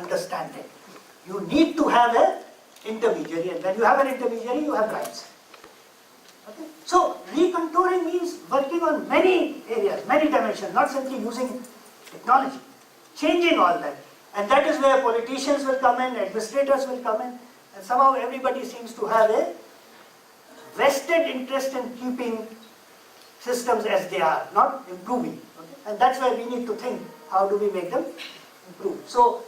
understanding. You need to have an intermediary, and when you have an intermediary, you have rights. Okay? So recontouring means working on many areas, many dimensions, not simply using technology, changing all that. And that is where politicians will come in, administrators will come in, and somehow everybody seems to have a vested interest in keeping systems as they are, not improving. Okay? And that's where we need to think, how do we make them improve? So,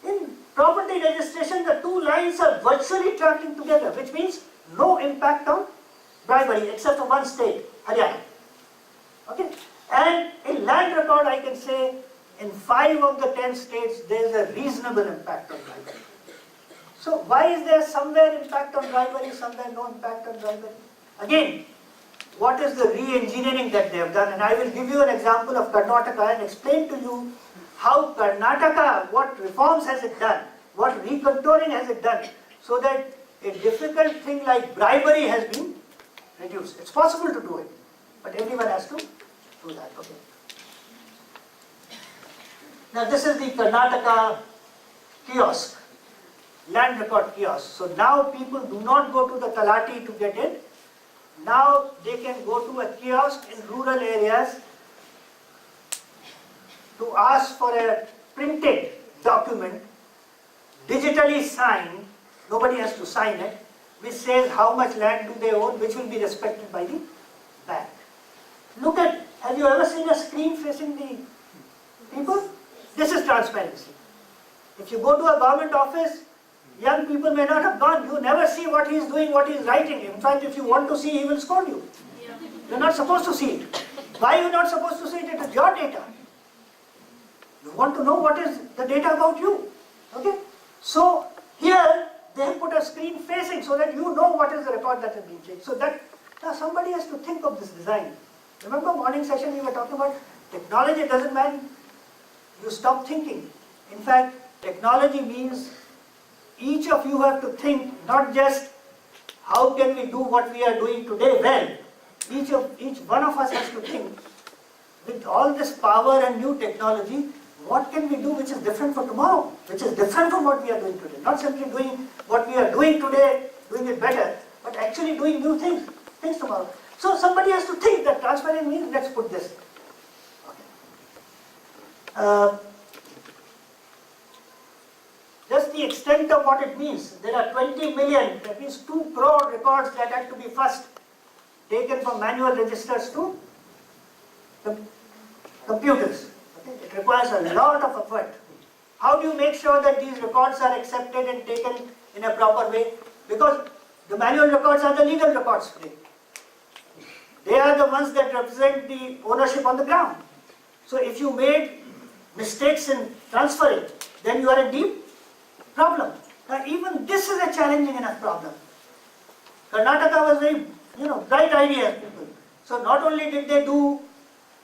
in property registration, the two lines are virtually tracking together, which means no impact on bribery, except for one state, Haryana. Okay? And in land record, I can say, in 5 of the 10 states, there is a reasonable impact on bribery. So why is there somewhere impact on bribery, somewhere no impact on bribery? Again, what is the re-engineering that they have done? And I will give you an example of Karnataka and explain to you how Karnataka, what reforms has it done, what recontouring has it done, so that a difficult thing like bribery has been reduced. It's possible to do it, but everyone has to do that. Okay. Now this is the Karnataka kiosk, land record kiosk. So now people do not go to the Talati to get it. Now they can go to a kiosk in rural areas to ask for a printed document, digitally signed, nobody has to sign it, which says how much land do they own, which will be respected by the bank. Look at, have you ever seen a screen facing the people? This is transparency. If you go to a government office, young people may not have gone. You never see what he is doing, what he is writing. In fact, if you want to see, he will scold you. You are not supposed to see it. Why are you not supposed to see it? It is your data. You want to know what is the data about you. Okay? So, here, they have put a screen facing so that you know what is the record that has been changed. So that, now somebody has to think of this design. Remember morning session we were talking about technology doesn't mean you stop thinking. In fact, technology means each of you have to think not just how can we do what we are doing today well. Each one of us has to think with all this power and new technology, what can we do which is different for tomorrow, which is different from what we are doing today. Not simply doing what we are doing today, doing it better, but actually doing new things tomorrow. So somebody has to think that transparent means let's put this. Okay. Just the extent of what it means. There are 20 million, that means 2 crore records that have to be first taken from manual registers to computers. Okay? It requires a lot of effort. How do you make sure that these records are accepted and taken in a proper way? Because the manual records are the legal records today. They are the ones that represent the ownership on the ground. So if you made mistakes in transferring, then you are in deep problem. Now even this is a challenging enough problem. Karnataka was very, bright ideas people. So not only did they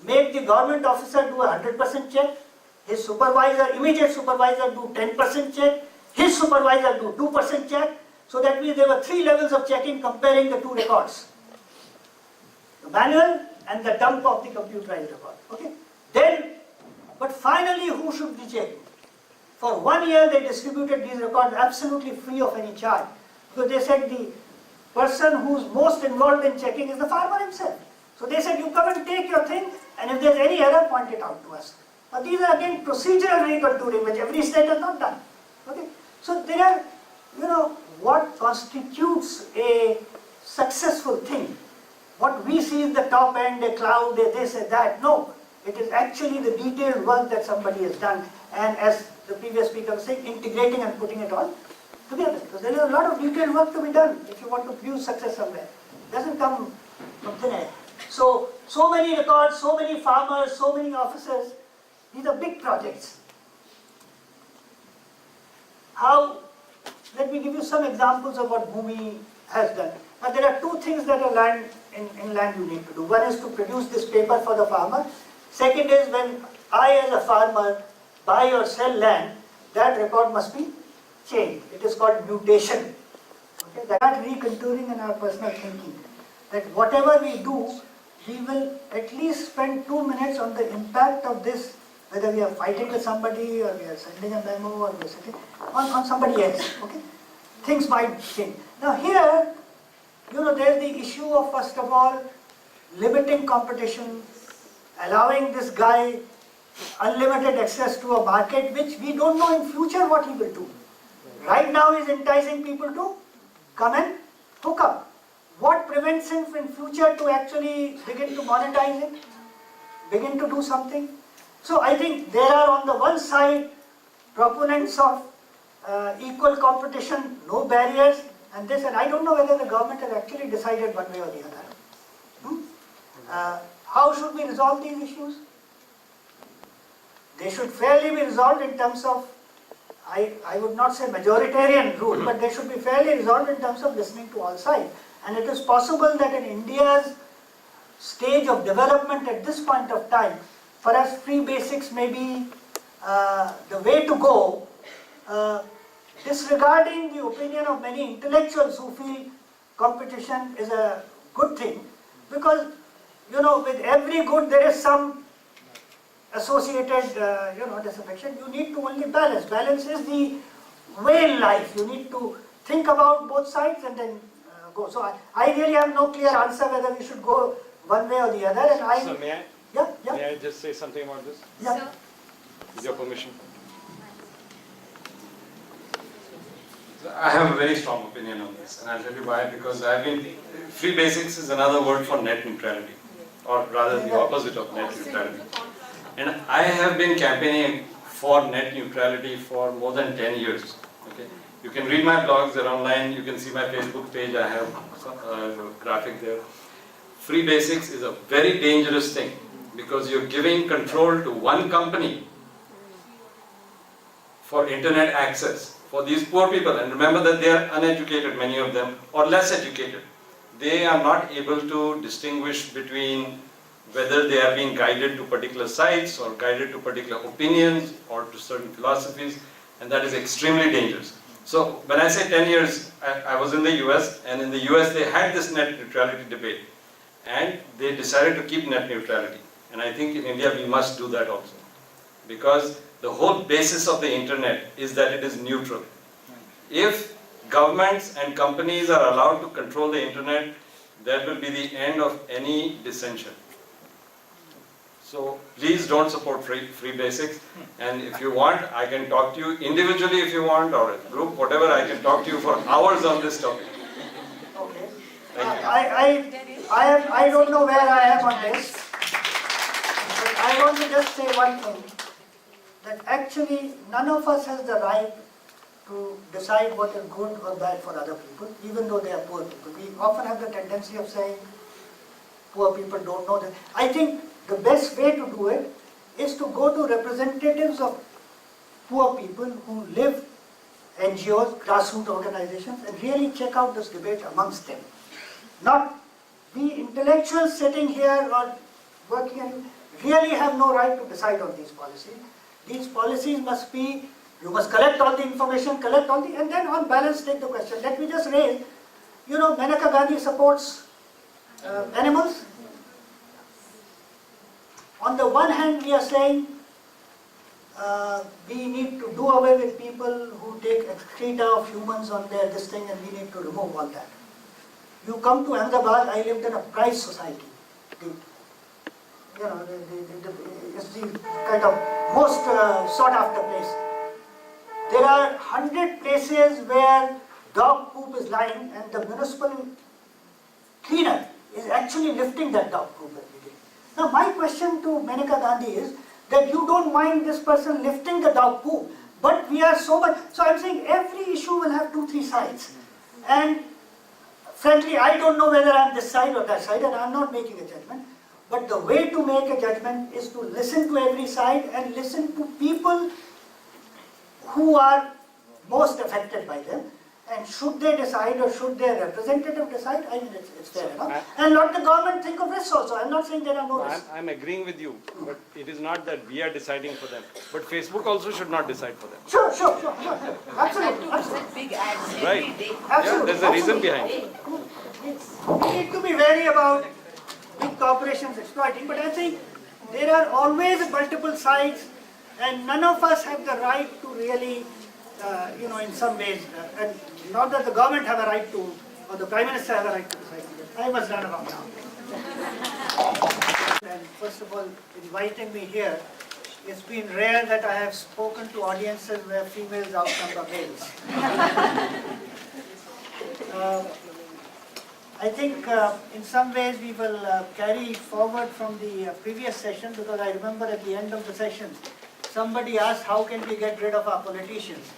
make the government officer do a 100% check, his supervisor, immediate supervisor do 10% check, his supervisor do 2% check. So that means there were 3 levels of checking comparing the 2 records. The manual and the dump of the computerized record. Okay. But finally who should be checking? For 1 year they distributed these records absolutely free of any charge. Because they said the person who is most involved in checking is the farmer himself. So they said you come and take your thing and if there is any error point it out to us. But these are again procedural recontouring which every state has not done. Okay? So there are, what constitutes a successful thing. What we see is the top end, a cloud, a this, a that. No, it is actually the detailed work that somebody has done. And as the previous speaker was saying, integrating and putting it all together. Because there is a lot of detailed work to be done if you want to produce success somewhere. It doesn't come from thin air. So many records, so many farmers, so many officers. These are big projects. Let me give you some examples of what Bhumi has done. Now there are 2 things that in land you need to do. One is to produce this paper for the farmer. Second is when I as a farmer buy or sell land, that record must be changed. It is called mutation. Okay? That recontouring in our personal thinking. That whatever we do, we will at least spend 2 minutes on the impact of this whether we are fighting with somebody or we are sending a memo or we are sitting on somebody else, okay? Things might change. Now here, there is the issue of, first of all, limiting competition, allowing this guy unlimited access to a market which we don't know in future what he will do. Right now he is enticing people to come and hook up. What prevents him in future to actually begin to monetize it, begin to do something? So I think there are on the one side proponents of equal competition, no barriers, and this, and I don't know whether the government has actually decided one way or the other. How should we resolve these issues? They should fairly be resolved in terms of, I would not say majoritarian rule, but they should be fairly resolved in terms of listening to all sides. And it is possible that in India's stage of development at this point of time, perhaps free basics may be the way to go, disregarding the opinion of many intellectuals who feel competition is a good thing, because with every good there is some associated disaffection. You need to only balance. Balance is the way in life. You need to think about both sides and then go. So I really have no clear answer whether we should go one way or the other. And So may I? Yeah. May I just say something about this? Yeah. With your permission. I have a very strong opinion on this, and I'll tell you why. Because free basics is another word for net neutrality, or rather the opposite of net neutrality. And I have been campaigning for net neutrality for more than 10 years. Okay, you can read my blogs; they're online. You can see my Facebook page. I have a graphic there. Free basics is a very dangerous thing because you're giving control to one company for internet access for these poor people. And remember that they are uneducated, many of them, or less educated. They are not able to distinguish between whether they are being guided to particular sites or guided to particular opinions or to certain philosophies, and that is extremely dangerous. So when I say 10 years, I was in the US, and in the US they had this net neutrality debate, and they decided to keep net neutrality. And I think in India we must do that also, because the whole basis of the internet is that it is neutral. If governments and companies are allowed to control the internet, that will be the end of any dissension. So please don't support free basics, and if you want, I can talk to you individually if you want, or a group, whatever. I can talk to you for hours on this topic. Okay. Thank you. I don't know where I am on this, but I want to just say one thing, that actually none of us has the right to decide what is good or bad for other people, even though they are poor people. We often have the tendency of saying poor people don't know that. I think the best way to do it is to go to representatives of poor people who live, NGOs, grassroots organizations, and really check out this debate amongst them. Not we intellectuals sitting here or working and really have no right to decide on these policies. These policies must be, you must collect all the information, and then on balance take the question. Let me just raise, Maneka Gandhi supports animals. On the one hand, we are saying we need to do away with people who take excreta of humans on their this thing, and we need to remove all that. You come to Ahmedabad, I lived in a prize society. It's the kind of most sought after place. There are 100 places where dog poop is lying, and the municipal cleaner is actually lifting that dog poop every day. Now my question to Maneka Gandhi is that you don't mind this person lifting the dog poop, but we are so much. So I'm saying every issue will have 2-3 sides. And frankly, I don't know whether I'm this side or that side, and I'm not making a judgment. But the way to make a judgment is to listen to every side and listen to people who are most affected by them. And should they decide or should their representative decide, I mean it's fair enough. And let the government think of risks also. I'm not saying there are no risks. I'm agreeing with you, but it is not that we are deciding for them. But Facebook also should not decide for them. Sure. Absolutely. Big ads Right. every day. Yeah, there's a reason behind it. We need to be wary about big corporations exploiting, but I think there are always multiple sides. And none of us have the right to really, in some ways, and not that the government have a right to, or the Prime Minister have a right to decide. I must run around now. And first of all, inviting me here, it's been rare that I have spoken to audiences where females outnumber males. I think in some ways we will carry forward from the previous session, because I remember at the end of the session, somebody asked how can we get rid of our politicians.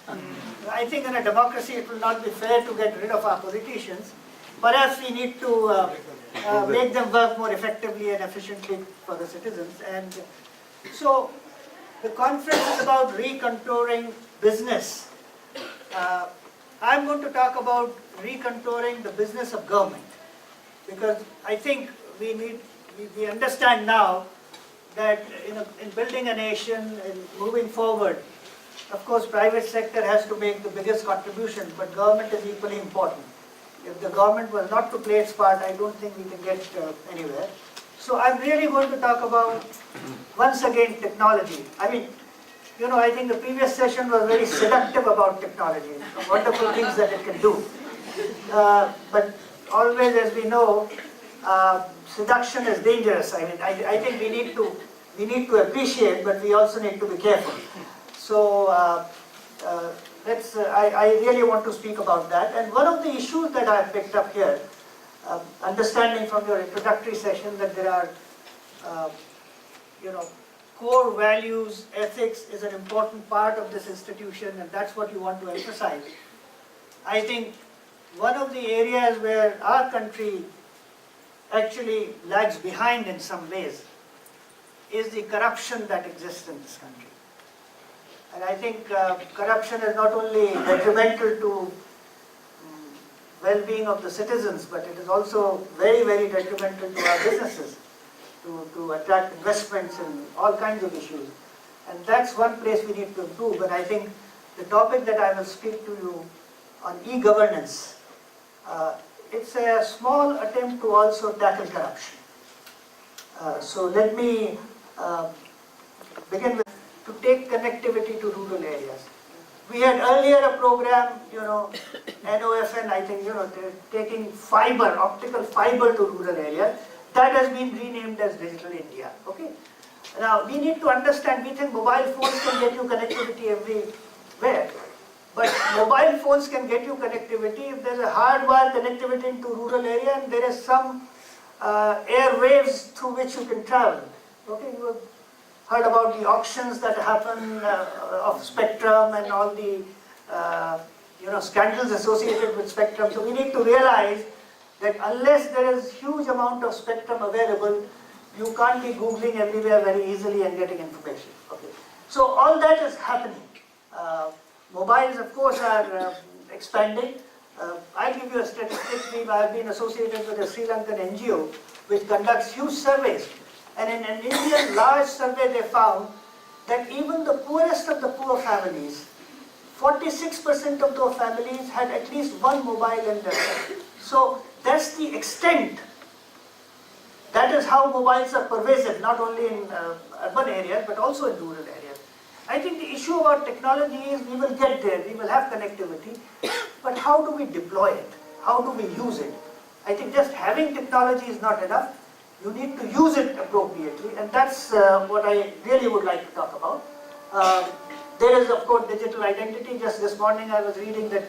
I think in a democracy it will not be fair to get rid of our politicians. Perhaps we need to make them work more effectively and efficiently for the citizens. And so the conference is about recontouring business. I'm going to talk about recontouring the business of government, because I think we understand now that in building a nation and moving forward, of course private sector has to make the biggest contribution, but government is equally important. If the government was not to play its part, I don't think we can get anywhere. So I'm really going to talk about, once again, technology. I mean, I think the previous session was very seductive about technology, wonderful things that it can do. But always, as we know, seduction is dangerous. I mean, I think we need to appreciate, but we also need to be careful. So I really want to speak about that. And one of the issues that I have picked up here, understanding from your introductory session that there are, core values, ethics is an important part of this institution, and that's what you want to emphasize. I think one of the areas where our country actually lags behind in some ways is the corruption that exists in this country. And I think corruption is not only detrimental to well-being of the citizens, but it is also very, very detrimental to our businesses, to attract investments and all kinds of issues. And that's one place we need to improve. And I think the topic that I will speak to you on e-governance, it's a small attempt to also tackle corruption. So let me begin with to take connectivity to rural areas. We had earlier a program, NOFN, I think, taking fiber, optical fiber to rural areas. That has been renamed as Digital India. Okay. Now we need to understand. We think mobile phones can get you connectivity everywhere, but mobile phones can get you connectivity if there is a hardwired connectivity into rural area and there is some airwaves through which you can travel. Okay, you have heard about the auctions that happen of spectrum and all the scandals associated with spectrum. So we need to realize that unless there is huge amount of spectrum available, you can't be Googling everywhere very easily and getting information. Okay. So all that is happening. Mobiles, of course, are expanding. I'll give you a statistic. I've been associated with a Sri Lankan NGO which conducts huge surveys. And in an Indian large survey, they found that even the poorest of the poor families, 46% of those families had at least one mobile in their home. So that's the extent. That is how mobiles are pervasive, not only in urban areas, but also in rural areas. I think the issue about technology is we will get there, we will have connectivity, but how do we deploy it? How do we use it? I think just having technology is not enough. You need to use it appropriately, and that's what I really would like to talk about. There is, of course, digital identity. Just this morning I was reading that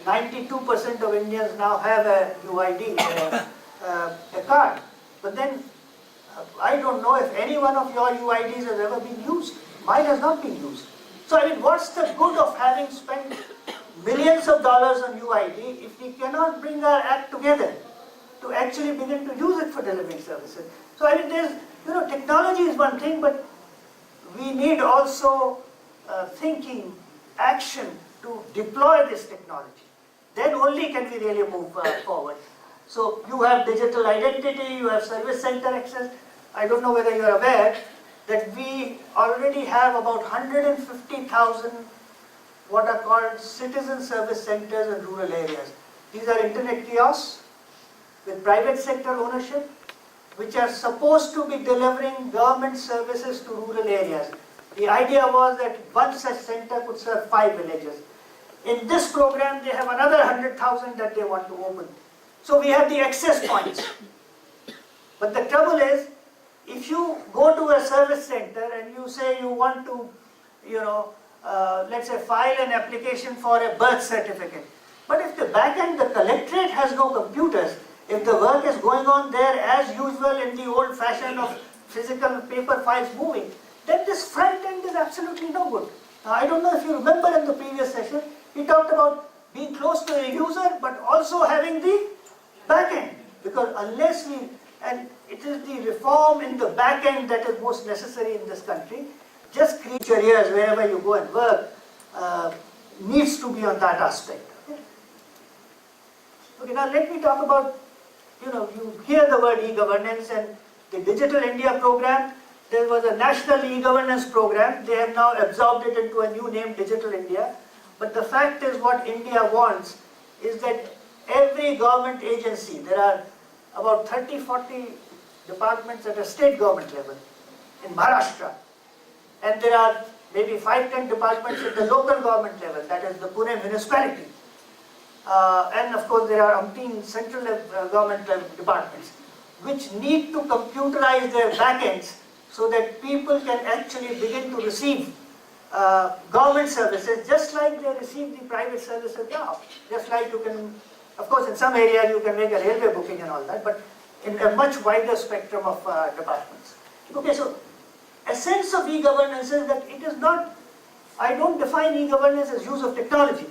92% of Indians now have a UID, a card. But then, I don't know if any one of your UIDs has ever been used. Mine has not been used. So I mean, what's the good of having spent millions of dollars on UID if we cannot bring our act together to actually begin to use it for delivering services? So I mean, there's, technology is one thing, but we need also thinking, action to deploy this technology. Then only can we really move forward. So you have digital identity, you have service center access. I don't know whether you are aware that we already have about 150,000 what are called citizen service centers in rural areas. These are internet kiosks with private sector ownership, which are supposed to be delivering government services to rural areas. The idea was that one such center could serve 5 villages. In this program, they have another 100,000 that they want to open. So we have the access points. But the trouble is, if you go to a service center and you say you want to, let's say file an application for a birth certificate. But if the back end, the collectorate has no computers, if the work is going on there as usual in the old fashion of physical paper files moving, then this front end is absolutely no good. Now, I don't know if you remember in the previous session, we talked about being close to the user but also having the back end. Because unless we, and it is the reform in the back end that is most necessary in this country, just create your ears wherever you go and work, needs to be on that aspect. Okay, now let me talk about, you hear the word e-governance and the Digital India program. There was a national e-governance program. They have now absorbed it into a new name, Digital India. But the fact is, what India wants is that every government agency, there are about 30-40 departments at a state government level in Maharashtra. And there are maybe 5-10 departments at the local government level, that is the Pune municipality. And of course there are umpteen central government departments which need to computerize their backends so that people can actually begin to receive government services just like they receive the private services now. Just like you can, of course in some areas you can make a railway booking and all that, but in a much wider spectrum of departments. Okay, so essence of e-governance is that it is not, I don't define e-governance as use of technology.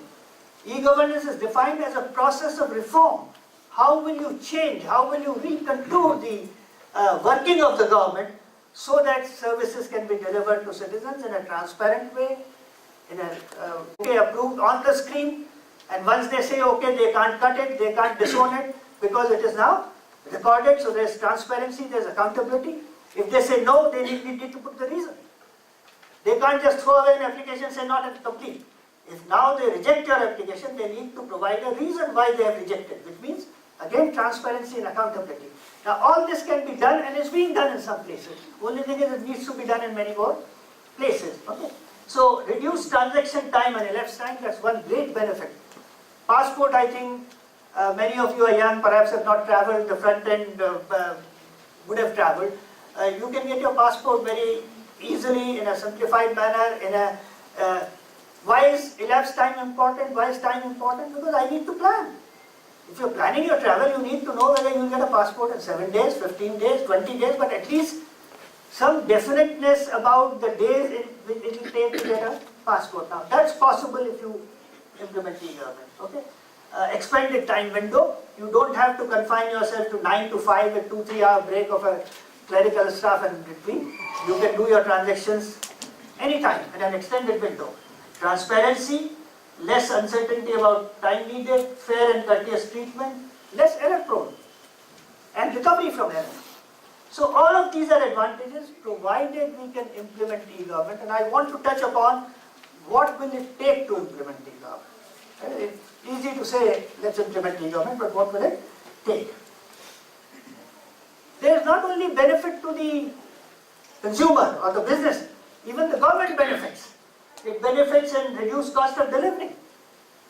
E-governance is defined as a process of reform. How will you change, how will you recontour the working of the government so that services can be delivered to citizens in a transparent way, in a okay, approved on the screen, and once they say okay, they can't cut it, they can't disown it because it is now recorded, so there's transparency, there's accountability. If they say no, they need to put the reason. They can't just throw away an application and say not complete. If now they reject your application, they need to provide a reason why they have rejected, which means, again, transparency and accountability. Now, all this can be done and is being done in some places. Only thing is it needs to be done in many more places. Okay? So, reduce transaction time and elapsed time, that's one great benefit. Passport, I think, many of you are young, perhaps have not traveled, the front end would have traveled. You can get your passport very easily in a simplified manner, in a why is elapsed time important? Why is time important? Because I need to plan. If you're planning your travel, you need to know whether you'll get a passport in 7 days, 15 days, 20 days, but at least some definiteness about the days it will take to get a passport. Now, that's possible if you implement e-government. Okay? Expanded time window. You don't have to confine yourself to 9 to 5 with 2-3 hour break of a clerical staff in between. You can do your transactions anytime in an extended window. Transparency, less uncertainty about time needed, fair and courteous treatment, less error prone, and recovery from error. So all of these are advantages provided we can implement e-government, and I want to touch upon what will it take to implement e-government. It's easy to say let's implement e-government, but what will it take? There is not only benefit to the consumer or the business, even the government benefits. It benefits in reduced cost of delivery.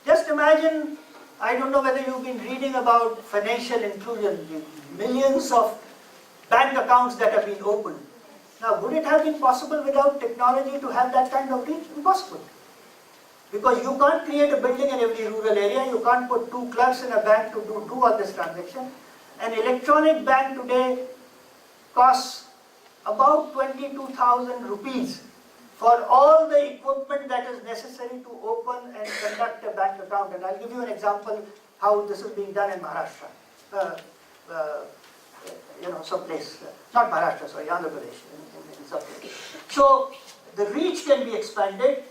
Just imagine, I don't know whether you've been reading about financial inclusion, the millions of bank accounts that have been opened. Now, would it have been possible without technology to have that kind of reach? Impossible. Because you can't create a building in every rural area, you can't put 2 clerks in a bank to do all this transaction. An electronic bank today costs about 22,000 rupees for all the equipment that is necessary to open and conduct a bank account. And I'll give you an example how this is being done in Maharashtra. Someplace, not Maharashtra, sorry, Andhra Pradesh, in some place. So the reach can be expanded.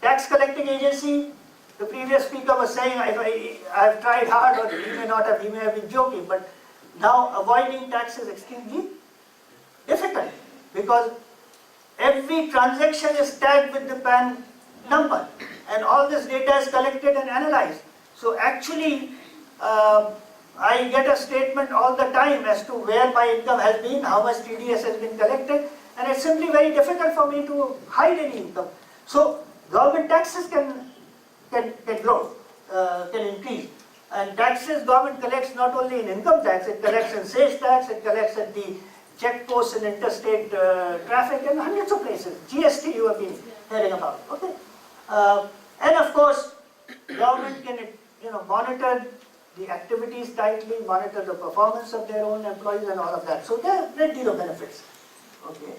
Tax collecting agency, the previous speaker was saying, I've tried hard, or he may not have, he may have been joking, but now avoiding tax is extremely difficult because every transaction is tagged with the PAN number and all this data is collected and analyzed. So actually, I get a statement all the time as to where my income has been, how much TDS has been collected, and it's simply very difficult for me to hide any income. So government taxes can grow, can increase. And taxes government collects not only in income tax, it collects in sales tax, it collects at the checkposts and interstate traffic and hundreds of places. GST you have been hearing about, okay? And of course, government can monitor the activities tightly, monitor the performance of their own employees and all of that. So there are a great deal of benefits, okay?